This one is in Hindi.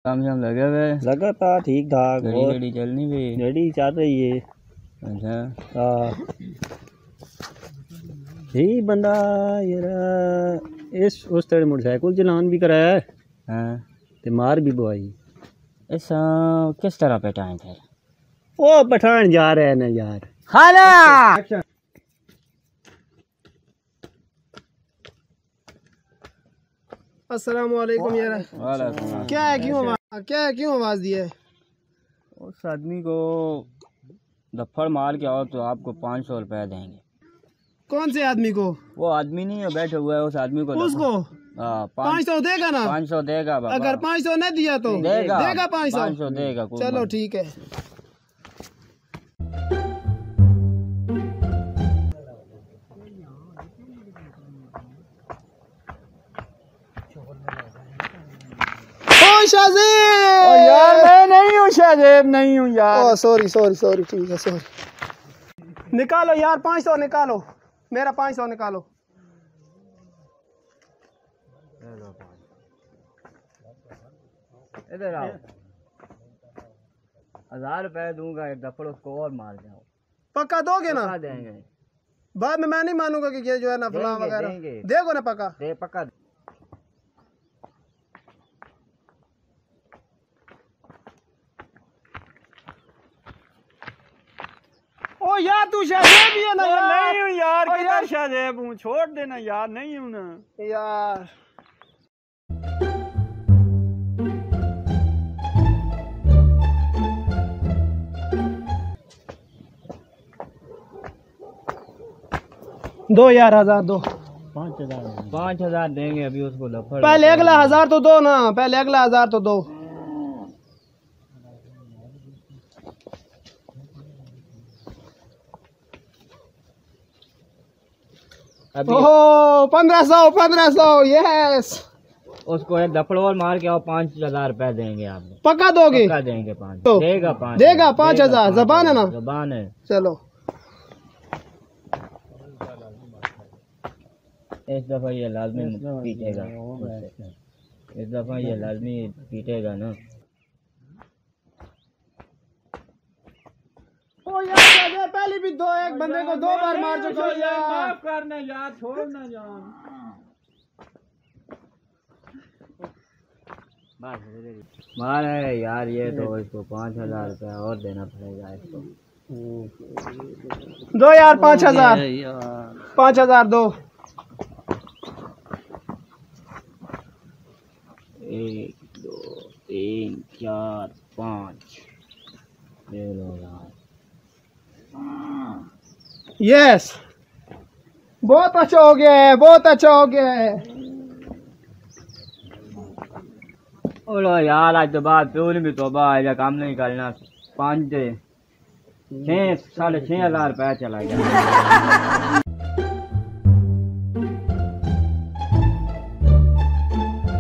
काम शाम लगे हुए लगा था ठीक ठाक। घड़ी चलनी भी घड़ी चल रही है। अच्छा यही बंदा यार इस उस तरह मोटरसाइकिल चलान भी कराया है। हाँ ते मार भी बुआई। ऐसा किस तरह पहचान थे? ओ पठान जा रहे हैं ना यार। खाला अस्सलाम वालेकुम यार। क्या है क्यों आवाज़ दी है? उस आदमी को दफ्फड़ मार के आओ तो आपको 500 रुपया देंगे। कौन से आदमी को? वो आदमी नहीं है बैठे हुआ है, उस आदमी को उसको 500 देगा ना? 500 देगा बाबा। अगर 500 नहीं दिया तो देगा 500 देगा। चलो ठीक है। यार मैं नहीं हूँ शाहजेब, नहीं हूँ यार। सॉरी ठीक है सॉरी। निकालो यार 500 निकालो, मेरा 500 निकालो। इधर आओ, 1000 रुपए दूंगा, एक दफड़ उसको और मार जाओ। पक्का दोगे ना? देंगे। बाद में मैं नहीं मानूंगा कि ये जो है ना फलां वगैरह देखो ना। पक्का दे पक्का। ओ यार तू शाहजेब ही है ना यार? नहीं हूँ यार, किधर शाहजेब हूँ, छोड़ देना यार, नहीं हूँ ना यार। दो यार, 1000 दो। 5000 देंगे अभी उसको लफड़। पहले अगला 1000 तो दो ना, पहले अगला 1000 तो दो। ओह 1500 यस। उसको एक दफड़ और मार के आओ, 5000 रुपए देंगे आपको। पक्का दोगे? पक्का देंगे। 5 तो देगा 5000। जबान है ना? जबान है। चलो इस दफा ये लाजमी पीटेगा, इस दफा ये लाजमी पीटेगा ना। ओ यार पहले भी दो, एक बंदे को 2 बार मार चुका हूं यार। माफ करना यार, छोड़ना यार। मार है यार, ये तो इसको 5000 रुपया और देना पड़ेगा इसको। दो यार 5000। 5000 दो। 1 2 3 4 5 ले लो यार। यस, बहुत अच्छा हो गया है, बहुत अच्छा हो गया है। बोलो यार, आज तो बात पूरी भी तोबा है, काम नहीं करना। 5 6 6,500 रुपया चला गया।